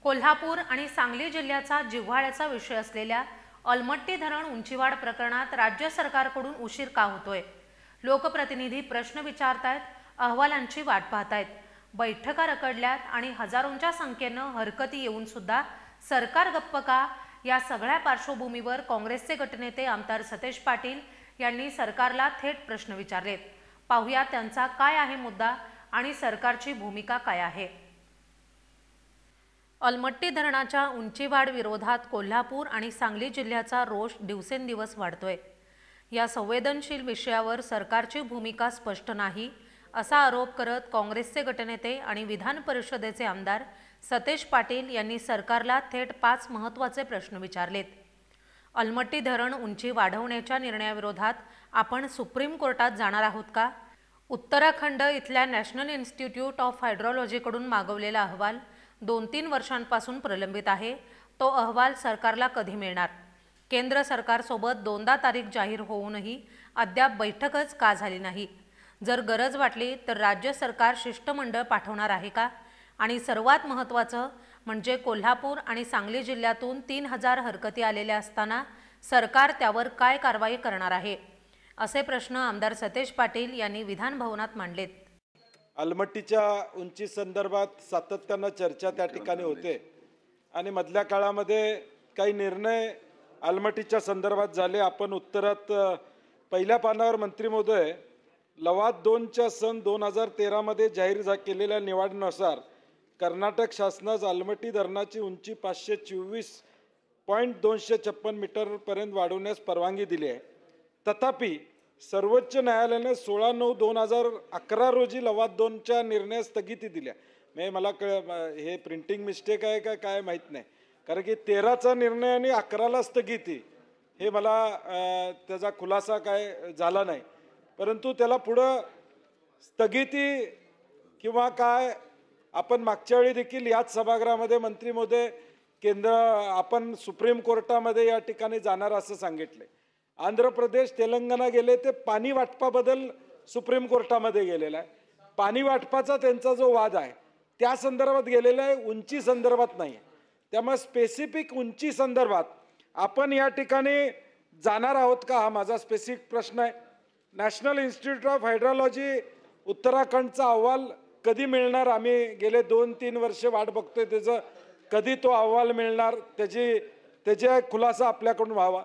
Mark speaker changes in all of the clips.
Speaker 1: कोल्हापूर आणि सांगली जिल्ह्याचा जिव्हाळ्याचा विषय असलेल्या अलमट्टी धरण उंचीवाढ प्रकरणात राज्य सरकारकडून उशीर का होतोय? लोकप्रतिनिधी प्रश्न विचारतायत, अहवालांची वाट पाहतायत, बैठका रखडल्यात आणि हजारोंच्या संख्येनं हरकती येऊन सुद्धा सरकार गप्प का? या सगळ्या पार्श्वभूमीवर काँग्रेसचे गटनेते आमदार सतेज पाटील यांनी सरकारला थेट प्रश्न विचारलेत। पाहूया त्यांचा काय आहे मुद्दा आणि सरकारची भूमिका काय आहे। अलमट्टी धरणाच्या उंचीवाढ विरोधात कोल्हापूर आणि सांगली जिल्ह्याचा रोष दिवसेंदिवस वाढतोय। या संवेदनशील विषयावर सरकारची भूमिका स्पष्ट नाही असा आरोप करत काँग्रेसचे गटनेते आणि विधान परिषदेचे आमदार सतेज पाटील यांनी सरकारला थेट 5 महत्त्वाचे प्रश्न विचारलेत। अलमट्टी धरण उंची वाढवण्याच्या निर्णयाविरोधात आपण सुप्रीम कोर्टात जाणार आहोत का? उत्तराखंड इथल्या नॅशनल इन्स्टिट्यूट ऑफ हायड्रोलॉजीकडून मागवलेला अहवाल 2-3 वर्षांपासून प्रलंबित आहे। तो अहवाल सरकारला कधी मिळणार? केंद्र सरकारसोबत 2दा तारीख जाहीर होऊनही अद्याप बैठकच का झाली नाही? जर गरज वाटली तर राज्य सरकार शिष्टमंडळ पाठवणार आहे का? आणि सर्वात महत्त्वाचं म्हणजे कोल्हापूर आणि सांगली जिल्ह्यातून 3000 हरकती आलेल्या असताना सरकार त्यावर काय कारवाई करणार आहे? असे प्रश्न आमदार सतेज पाटील यांनी विधान भवनात मांडलेत।
Speaker 2: अलमट्टीच्या उंची संदर्भात सातत्याने चर्चा त्या ठिकाणी होते आणि मधल्या काळामध्ये काही निर्णय अलमट्टीच्या संदर्भात झाले। आपण उत्तरात पहिल्या पानावर मंत्री महोदय लवाद 2च्या सन 2013 मध्ये जाहीर केलेल्या निवडीनुसार कर्नाटक शासनास अलमट्टी धरणाची उंची 524.256 मीटर पर्यंत वाढवण्यास परवानगी दिली आहे। तथापि सर्वोच्च न्यायालयाने 16/9/2011 रोजी लवाद 2च्या निर्णय स्थगिती दिल्या। मला हे प्रिंटिंग मिस्टेक आहे का काय माहित नाही, कारण की 13चा निर्णय आणि 11ला स्थगिती हे मला त्याचा खुलासा काय झाला नाही, परंतु त्याला पुढे स्थगिती किंवा काय आपण मागच्या वेळी देखील याच सभागृहामध्ये मंत्री महोदय केंद्र आपण सुप्रीम कोर्टामध्ये या ठिकाणी जाणार असं सांगितले। आंध्र प्रदेश तेलंगणा गेले ते पाणी वाटपाबद्दल सुप्रीम कोर्टामध्ये गेलेला आहे। पाणी वाटपाचा त्यांचा जो वाद आहे त्या संदर्भात गेलेला आहे, उंची संदर्भात नाही। त्यामुळे स्पेसिफिक उंची संदर्भात आपण या ठिकाणी जाणार आहोत का हा माझा स्पेसिफिक प्रश्न आहे। नॅशनल इन्स्टिट्यूट ऑफ हायड्रोलॉजी उत्तराखंडचा अहवाल कधी मिळणार? आम्ही गेले 2-3 वर्ष वाट बघतोय त्याचं, कधी तो अहवाल मिळणार त्याचा खुलासा आपल्याकडून व्हावा।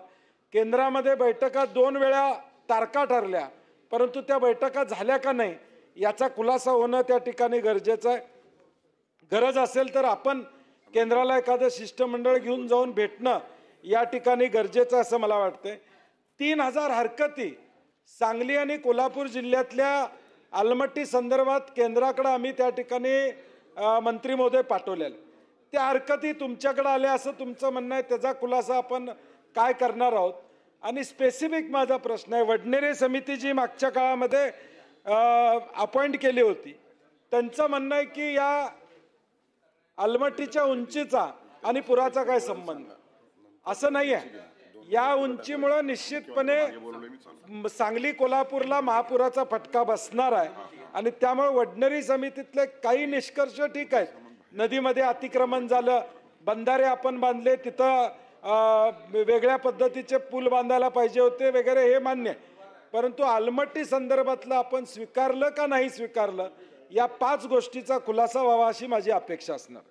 Speaker 2: केंद्रामध्ये बैठका 2 वेळा तारखा ठरल्या, परंतु त्या बैठका झाल्या का नाही याचा खुलासा होणं त्या ठिकाणी गरजेचं आहे। गरज असेल तर आपण केंद्राला एखादं शिष्टमंडळ घेऊन जाऊन भेटणं या ठिकाणी गरजेचं असं मला वाटतंय। 3000 हरकती सांगली आणि कोल्हापूर जिल्ह्यातल्या अलमट्टी संदर्भात केंद्राकडे आम्ही त्या ठिकाणी मंत्री महोदय पाठवलेले। त्या हरकती तुमच्याकडे आल्या असं तुमचं म्हणणं आहे, त्याचा खुलासा आपण काय करणार आहोत? आणि स्पेसिफिक माझा प्रश्न आहे, वडनेरे समिती जी मागच्या काळामध्ये अपॉइंट केली होती त्यांचं म्हणणं आहे की या अलमट्टीच्या उंचीचा आणि पुराचा काय संबंध? असं नाही आहे। या उंचीमुळे निश्चितपणे सांगली कोल्हापूरला महापुराचा फटका बसणार आहे आणि त्यामुळे वडनेरी समितीतले काही निष्कर्ष ठीक आहेत। नदीमध्ये अतिक्रमण झालं, बंधारे आपण बांधले, तिथं वेगळ्या पद्धतीचे पूल बांधायला पाहिजे होते वगैरे, हे मान्य आहे, परंतु अलमट्टी संदर्भातलं आपण स्वीकारलं का नाही स्वीकारलं या 5 गोष्टीचा खुलासा व्हावा अशी माझी अपेक्षा असणार।